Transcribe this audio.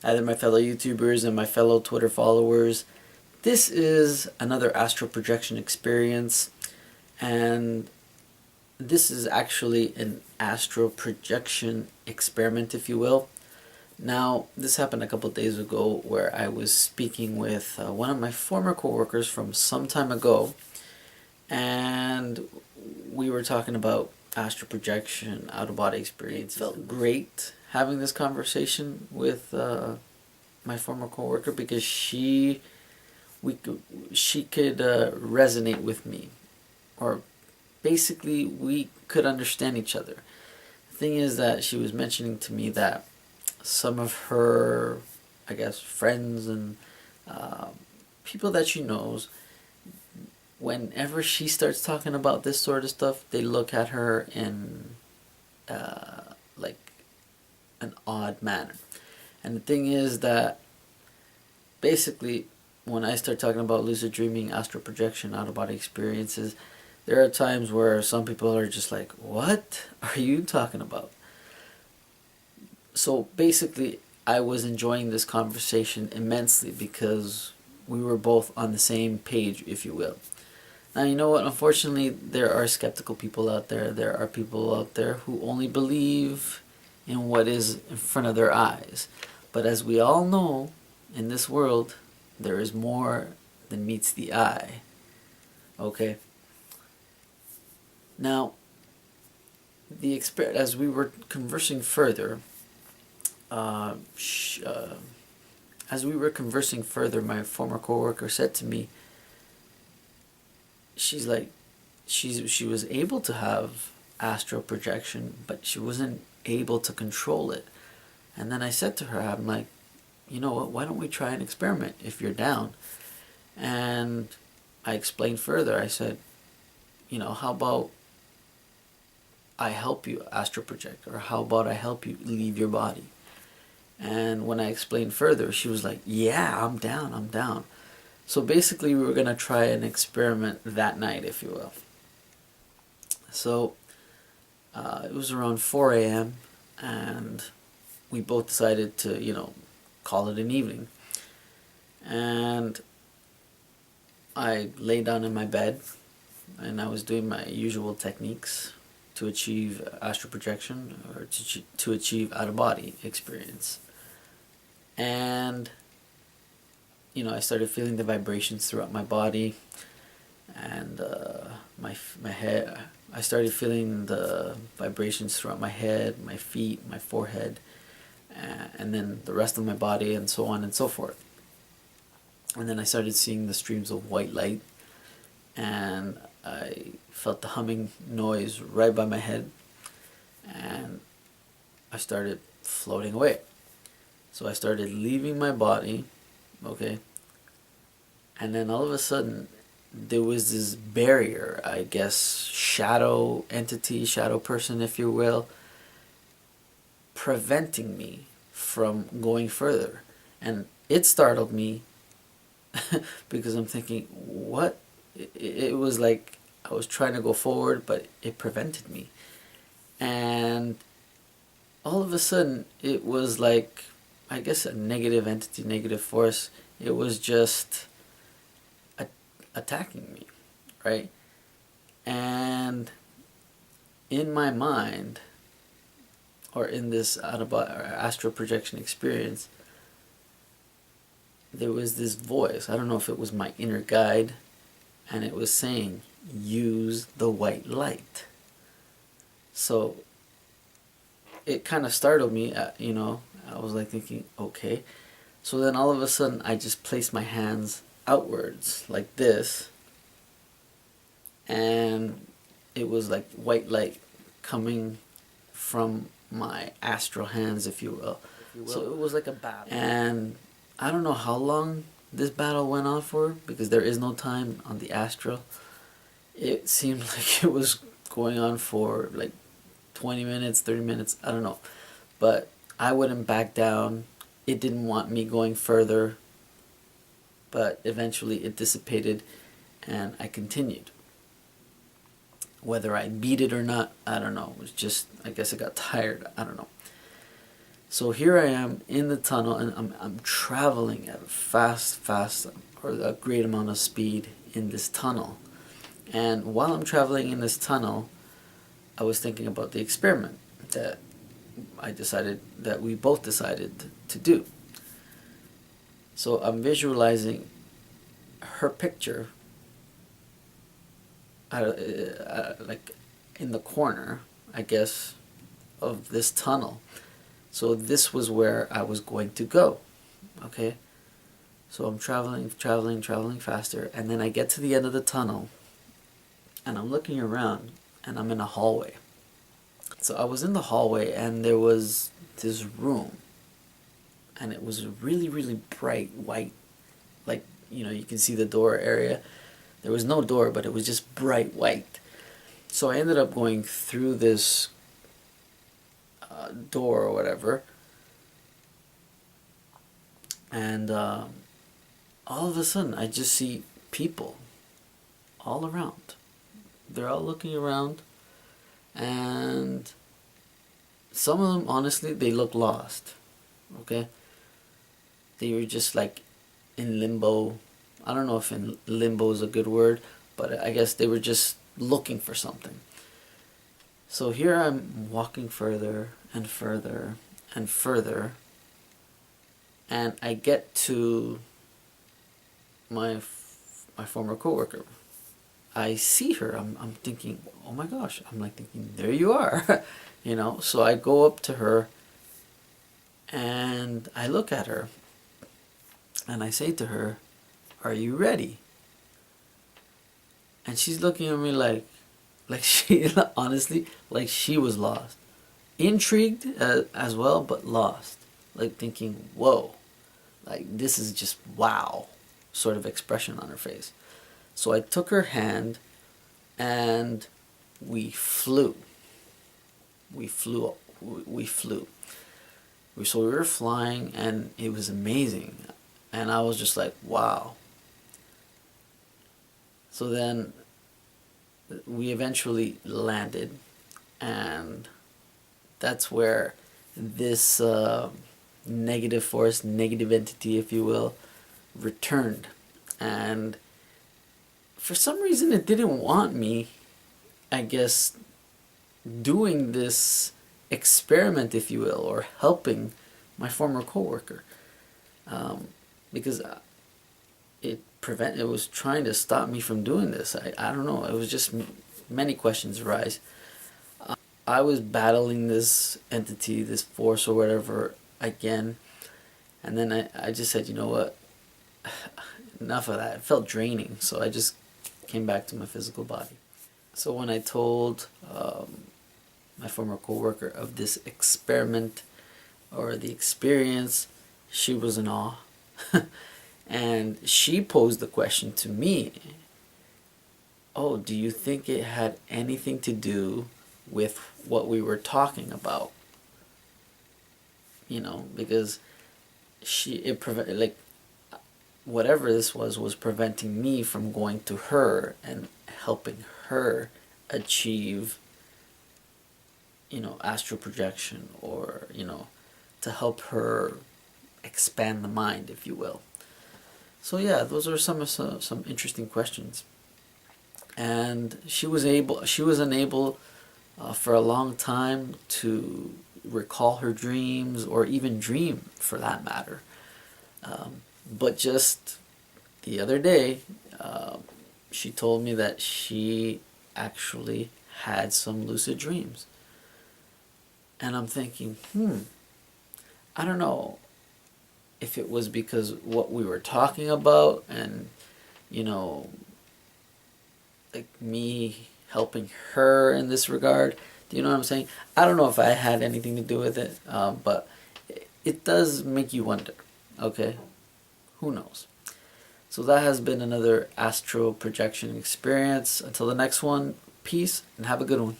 Hi there, my fellow YouTubers and my fellow Twitter followers. This is another astral projection experience, and this is actually an astral projection experiment, if you will. Now, this happened a couple days ago where I was speaking with one of my former coworkers from some time ago, and we were talking about astral projection, out-of-body experience. It felt great having this conversation with my former coworker because she could resonate with me, or basically we could understand each other. The thing is that she was mentioning to me that some of her, I guess, friends and people that she knows, whenever she starts talking about this sort of stuff, they look at her in like an odd manner. And the thing is that basically when I start talking about lucid dreaming, astral projection, out-of-body experiences, there are times where some people are just like, what are you talking about? So basically, I was enjoying this conversation immensely because we were both on the same page, if you will. Now, you know what? Unfortunately, there are skeptical people out there. There are people out there who only believe in what is in front of their eyes. But as we all know, in this world, there is more than meets the eye. Okay? Now, as we were conversing further, my former coworker said to me, she's like, she was able to have astral projection, but she wasn't able to control it. And then I said to her, I'm like, you know what, why don't we try an experiment if you're down? And I explained further. I said, you know, how about I help you astral project, or how about I help you leave your body? And when I explained further, she was like, yeah, I'm down. So basically we were going to try an experiment that night, if you will. So it was around 4 a.m. and we both decided to, call it an evening. And I lay down in my bed and I was doing my usual techniques to achieve astral projection, or to achieve out-of-body experience. And I started feeling the vibrations throughout my body, and my head. I started feeling the vibrations throughout my head, my feet, my forehead, and then the rest of my body, and so on and so forth. And then I started seeing the streams of white light, and I felt the humming noise right by my head, and I started floating away. So I started leaving my body, okay? And then all of a sudden, there was this barrier, I guess, shadow entity, shadow person, if you will, preventing me from going further. And it startled me because I'm thinking, what? It was like I was trying to go forward, but it prevented me. And all of a sudden, it was like, I guess, a negative entity, negative force. It was just attacking me, right? And in my mind, or in this astral projection experience, there was this voice. I don't know if it was my inner guide, and it was saying, use the white light. So it kind of startled me, I was like thinking, okay. So then all of a sudden I just placed my hands outwards like this, and it was like white light coming from my astral hands, if you will. So it was like a battle. And I don't know how long this battle went on for, because there is no time on the astral. It seemed like it was going on for like 20 minutes, 30 minutes, I don't know. But I wouldn't back down. It didn't want me going further. But eventually it dissipated and I continued. Whether I beat it or not, I don't know. It was just, I guess I got tired. I don't know. So here I am in the tunnel, and I'm traveling at a fast, or a great amount of speed in this tunnel. And while I'm traveling in this tunnel, I was thinking about the experiment that we both decided to do. So I'm visualizing her picture, like in the corner, I guess, of this tunnel. So this was where I was going to go. Okay? So I'm traveling faster, and then I get to the end of the tunnel, and I'm looking around, and I'm in a hallway. So I was in the hallway, and there was this room, and it was really bright white. Like, you can see the door area. There was no door, but it was just bright white. So I ended up going through this door or whatever, and all of a sudden I just see people all around. They're all looking around, and some of them, honestly, they look lost. Okay? They were just like in limbo. I don't know if in limbo is a good word, but I guess they were just looking for something. So here I'm walking further and further and further, and I get to my former coworker. I see her. I'm thinking, oh my gosh. I'm like thinking, there you are. So I go up to her, and I look at her, and I say to her, "Are you ready?" And she's looking at me like she, honestly, like she was lost. Intrigued as well, but lost. Like thinking, whoa, like this is just wow sort of expression on her face. So I took her hand, and we flew. So we were flying, and it was amazing. And I was just like, wow. So then we eventually landed, and that's where this negative force, negative entity, if you will, returned. And for some reason it didn't want me, I guess, doing this experiment, if you will, or helping my former coworker, because it was trying to stop me from doing this. I don't know. It was just many questions arise. I was battling this entity, this force or whatever, again, and then I just said, you know what, enough of that. It felt draining, so I just came back to my physical body. So when I told my former coworker of this experiment or the experience, she was in awe. And she posed the question to me, oh, do you think it had anything to do with what we were talking about? Because whatever this was preventing me from going to her and helping her achieve, astral projection, or, to help her expand the mind, if you will. So yeah, those are some interesting questions. And she was unable for a long time to recall her dreams, or even dream for that matter. But just the other day, she told me that she actually had some lucid dreams. And I'm thinking, I don't know if it was because what we were talking about, and, like me helping her in this regard. Do you know what I'm saying? I don't know if I had anything to do with it, but it does make you wonder. Okay? Who knows? So that has been another astral projection experience. Until the next one, peace and have a good one.